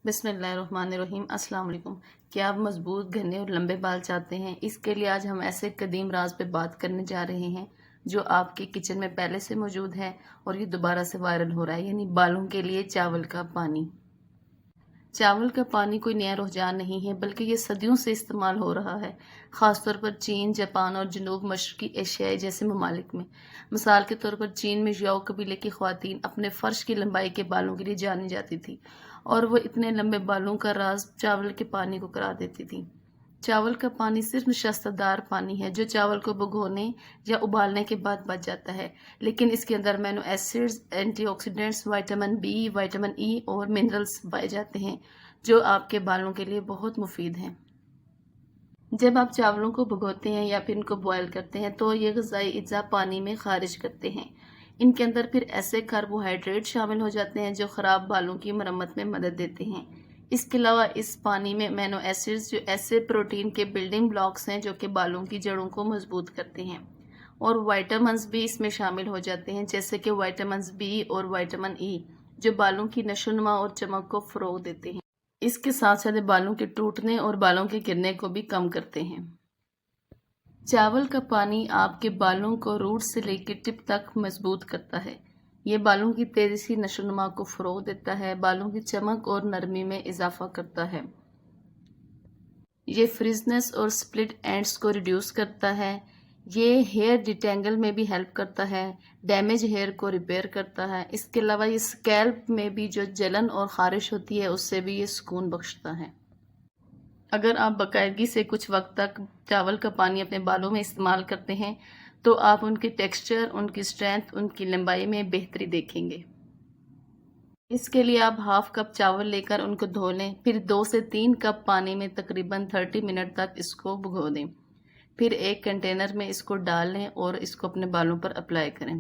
بسم اللہ الرحمن الرحیم۔ السلام علیکم۔ کیا آپ مضبوط گھنے اور لمبے بال چاہتے ہیں؟ اس کے لیے آج ہم ایسے قدیم راز پہ بات کرنے جا رہے ہیں جو آپ کے کچن میں پہلے سے موجود ہے اور یہ دوبارہ سے وائرل ہو رہا ہے، یعنی بالوں کے لیے چاول کا پانی۔ چاول کا پانی کوئی نیا رجحان نہیں ہے، بلکہ یہ صدیوں سے استعمال ہو رہا ہے، خاص طور پر چین، جاپان اور جنوب مشرقی ایشیا جیسے ممالک میں۔ مثال کے طور پر چین میں ژیاؤ قبیلے کی خواتین اپنے فرش کی لمبائی کے بالوں کے لیے جانی جاتی تھی، اور وہ اتنے لمبے بالوں کا راز چاول کے پانی کو قرار دیتی تھی۔ چاول کا پانی صرف نشستہ دار پانی ہے جو چاول کو بھگونے یا ابالنے کے بعد بچ جاتا ہے، لیکن اس کے اندر amino acids, antioxidants, vitamin B, vitamin E اور منرلز پائے جاتے ہیں جو آپ کے بالوں کے لیے بہت مفید ہیں۔ جب آپ چاولوں کو بھگوتے ہیں یا پھر ان کو بوائل کرتے ہیں تو یہ غذائی اجزاء پانی میں خارج کرتے ہیں۔ ان کے اندر پھر ایسے کاربوہائیڈریٹ شامل ہو جاتے ہیں جو خراب بالوں کی مرمت میں مدد دیتے ہیں۔ اس کے علاوہ اس پانی میں امینو ایسڈز جو ایسے پروٹین کے بلڈنگ بلاکس ہیں جو کہ بالوں کی جڑوں کو مضبوط کرتے ہیں، اور وائٹامنز بھی اس میں شامل ہو جاتے ہیں، جیسے کہ وائٹامنز بی اور وائٹامن ای جو بالوں کی نشو و نما اور چمک کو فروغ دیتے ہیں۔ اس کے ساتھ ساتھ بالوں کے ٹوٹنے اور بالوں کے گرنے کو بھی کم کرتے ہیں۔ چاول کا پانی آپ کے بالوں کو روٹ سے لے کے ٹپ تک مضبوط کرتا ہے۔ یہ بالوں کی تیزی سے نشو و نما کو فروغ دیتا ہے، بالوں کی چمک اور نرمی میں اضافہ کرتا ہے۔ یہ فریزنس اور سپلٹ اینڈز کو ریڈیوس کرتا ہے۔ یہ ہیئر ڈیٹینگل میں بھی ہیلپ کرتا ہے، ڈیمیج ہیئر کو ریپیئر کرتا ہے۔ اس کے علاوہ یہ اسکیلپ میں بھی جو جلن اور خارش ہوتی ہے اس سے بھی یہ سکون بخشتا ہے۔ اگر آپ باقاعدگی سے کچھ وقت تک چاول کا پانی اپنے بالوں میں استعمال کرتے ہیں تو آپ ان کے ٹیکسچر، ان کی اسٹرینتھ، ان کی لمبائی میں بہتری دیکھیں گے۔ اس کے لیے آپ ہاف کپ چاول لے کر ان کو دھو لیں، پھر 2 سے 3 کپ پانی میں تقریباً 30 منٹ تک اس کو بھگو دیں، پھر ایک کنٹینر میں اس کو ڈال لیں اور اس کو اپنے بالوں پر اپلائی کریں۔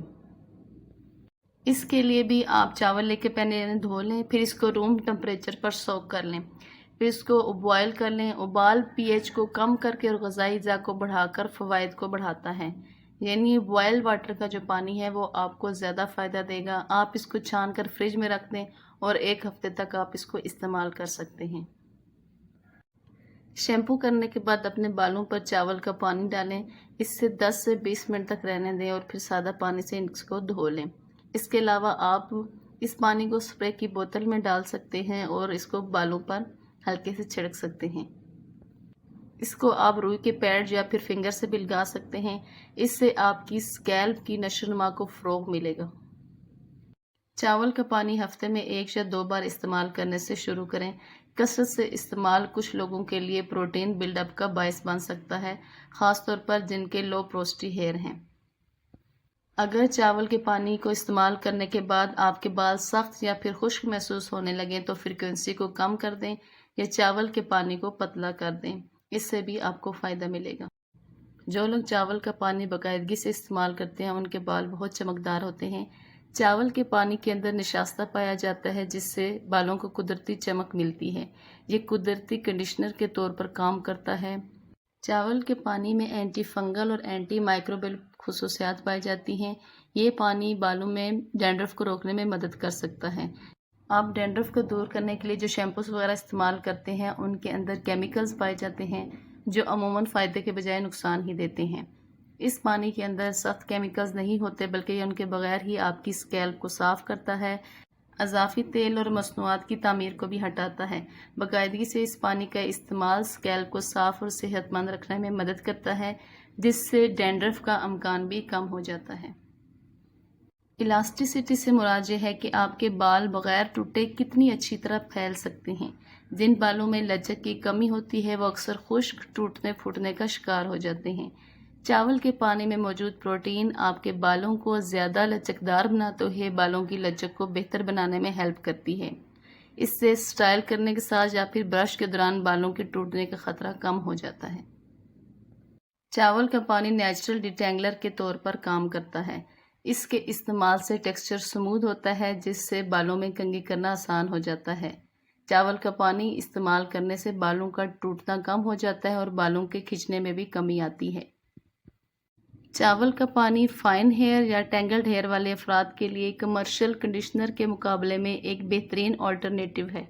اس کے لیے بھی آپ چاول لے کے پہلے دھو لیں، پھر اس کو روم ٹمپریچر پر سوک کر لیں، پھر اس کو بوائل کر لیں۔ ابال پی ایچ کو کم کر کے اور غذائی اجزاء کو بڑھا کر فوائد کو بڑھاتا ہے، یعنی بوائل واٹر کا جو پانی ہے وہ آپ کو زیادہ فائدہ دے گا۔ آپ اس کو چھان کر فریج میں رکھ دیں اور 1 ہفتے تک آپ اس کو استعمال کر سکتے ہیں۔ شیمپو کرنے کے بعد اپنے بالوں پر چاول کا پانی ڈالیں، اس سے 10 سے 20 منٹ تک رہنے دیں اور پھر سادہ پانی سے اس کو دھو لیں۔ اس کے علاوہ آپ اس پانی کو اسپرے کی بوتل میں ڈال سکتے ہیں اور اس کو بالوں پر ہلکے سے چھڑک سکتے ہیں۔ اس کو آپ روئی کے پیڈ یا پھر فنگر سے بھی لگا سکتے ہیں، اس سے آپ کی اسکیلپ کی نشو و نما کو فروغ ملے گا۔ چاول کا پانی ہفتے میں 1 یا 2 بار استعمال کرنے سے شروع کریں۔ کثرت سے استعمال کچھ لوگوں کے لیے پروٹین بلڈ اپ کا باعث بن سکتا ہے، خاص طور پر جن کے لو پورسٹی ہیئر ہیں۔ اگر چاول کے پانی کو استعمال کرنے کے بعد آپ کے بال سخت یا پھر خشک محسوس ہونے لگیں تو فریکوینسی کو کم کر دیں یا چاول کے پانی کو پتلا کر دیں، اس سے بھی آپ کو فائدہ ملے گا۔ جو لوگ چاول کا پانی باقاعدگی سے استعمال کرتے ہیں ان کے بال بہت چمکدار ہوتے ہیں۔ چاول کے پانی کے اندر نشاستہ پایا جاتا ہے جس سے بالوں کو قدرتی چمک ملتی ہے۔ یہ قدرتی کنڈیشنر کے طور پر کام کرتا ہے۔ چاول کے پانی میں اینٹی فنگل اور اینٹی مائکروبیل خصوصیات پائی جاتی ہیں۔ یہ پانی بالوں میں ڈینڈرف کو روکنے میں مدد کر سکتا ہے۔ آپ ڈینڈرف کو دور کرنے کے لیے جو شیمپوز وغیرہ استعمال کرتے ہیں ان کے اندر کیمیکلز پائے جاتے ہیں جو عموماً فائدے کے بجائے نقصان ہی دیتے ہیں۔ اس پانی کے اندر سخت کیمیکلز نہیں ہوتے بلکہ یہ ان کے بغیر ہی آپ کی اسکیلپ کو صاف کرتا ہے، اضافی تیل اور مصنوعات کی تعمیر کو بھی ہٹاتا ہے۔ باقاعدگی سے اس پانی کا استعمال اسکیلپ کو صاف اور صحت مند رکھنے میں مدد کرتا ہے، جس سے ڈینڈرف کا امکان بھی کم ہو جاتا ہے۔ الاسٹیسٹی سے مراد یہ ہے کہ آپ کے بال بغیر ٹوٹے کتنی اچھی طرح پھیل سکتے ہیں۔ جن بالوں میں لچک کی کمی ہوتی ہے وہ اکثر خشک، ٹوٹنے پھوٹنے کا شکار ہو جاتے ہیں۔ چاول کے پانی میں موجود پروٹین آپ کے بالوں کو زیادہ لچکدار بناتے ہوئے بالوں کی لچک کو بہتر بنانے میں ہیلپ کرتی ہے۔ اس سے سٹائل کرنے کے ساتھ یا پھر برش کے دوران بالوں کے ٹوٹنے کا خطرہ کم ہو جاتا ہے۔ چاول کا پانی نیچرل ڈیٹینگلر کے طور پر کام کرتا ہے۔ اس کے استعمال سے ٹیکسچر سموتھ ہوتا ہے جس سے بالوں میں کنگھی کرنا آسان ہو جاتا ہے۔ چاول کا پانی استعمال کرنے سے بالوں کا ٹوٹنا کم ہو جاتا ہے اور بالوں کے کھنچنے میں بھی کمی آتی ہے۔ چاول کا پانی فائن ہیئر یا ٹینگلڈ ہیئر والے افراد کے لیے کمرشل کنڈیشنر کے مقابلے میں ایک بہترین آلٹرنیٹیو ہے۔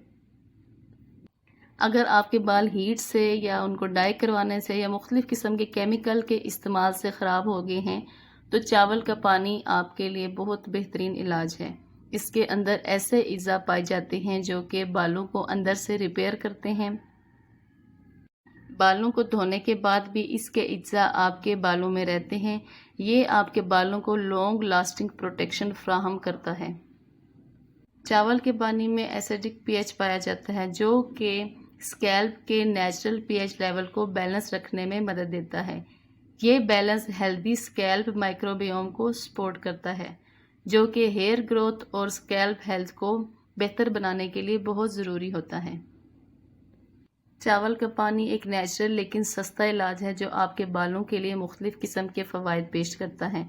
اگر آپ کے بال ہیٹ سے یا ان کو ڈائی کروانے سے یا مختلف قسم کے کیمیکل کے استعمال سے خراب ہو گئے ہیں تو چاول کا پانی آپ کے لیے بہت بہترین علاج ہے۔ اس کے اندر ایسے اجزاء پائے جاتے ہیں جو کہ بالوں کو اندر سے ریپیئر کرتے ہیں۔ بالوں کو دھونے کے بعد بھی اس کے اجزاء آپ کے بالوں میں رہتے ہیں۔ یہ آپ کے بالوں کو لانگ لاسٹنگ پروٹیکشن فراہم کرتا ہے۔ چاول کے پانی میں ایسیڈک پی ایچ پایا جاتا ہے جو کہ اسکیلپ کے نیچرل پی ایچ لیول کو بیلنس رکھنے میں مدد دیتا ہے۔ یہ بیلنس ہیلدی اسکیلپ مائکروبیوم کو سپورٹ کرتا ہے جو کہ ہیئر گروتھ اور اسکیلپ ہیلتھ کو بہتر بنانے کے لیے بہت ضروری ہوتا ہے۔ چاول کا پانی ایک نیچرل لیکن سستا علاج ہے جو آپ کے بالوں کے لیے مختلف قسم کے فوائد پیش کرتا ہے۔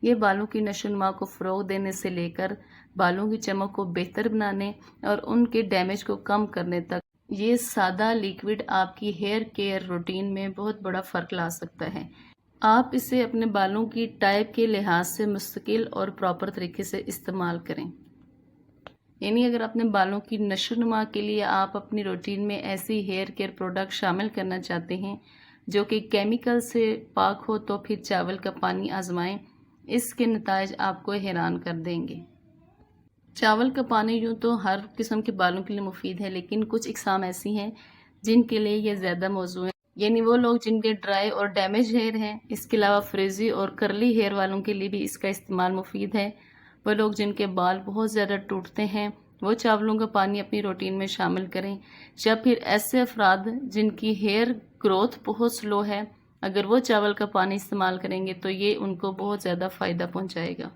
یہ بالوں کی نشو و نما کو فروغ دینے سے لے کر بالوں کی چمک کو بہتر بنانے اور ان کے ڈیمیج کو کم کرنے تک یہ سادہ لیکوڈ آپ کی ہیئر کیئر روٹین میں بہت بڑا فرق لا سکتا ہے۔ آپ اسے اپنے بالوں کی ٹائپ کے لحاظ سے مستقل اور پراپر طریقے سے استعمال کریں۔ یعنی اگر اپنے بالوں کی نشو و نما کے لیے آپ اپنی روٹین میں ایسی ہیئر کیئر پروڈکٹ شامل کرنا چاہتے ہیں جو کہ کیمیکل سے پاک ہو تو پھر چاول کا پانی آزمائیں، اس کے نتائج آپ کو حیران کر دیں گے۔ چاول کا پانی یوں تو ہر قسم کے بالوں کے لیے مفید ہے، لیکن کچھ اقسام ایسی ہیں جن کے لیے یہ زیادہ موزوں ہے، یعنی وہ لوگ جن کے ڈرائی اور ڈیمیج ہیئر ہیں۔ اس کے علاوہ فریزی اور کرلی ہیئر والوں کے لیے بھی اس کا استعمال مفید ہے۔ وہ لوگ جن کے بال بہت زیادہ ٹوٹتے ہیں وہ چاولوں کا پانی اپنی روٹین میں شامل کریں۔ یا پھر ایسے افراد جن کی ہیئر گروتھ بہت سلو ہے، اگر وہ چاول کا پانی استعمال کریں گے تو یہ ان کو بہت زیادہ فائدہ پہنچائے گا۔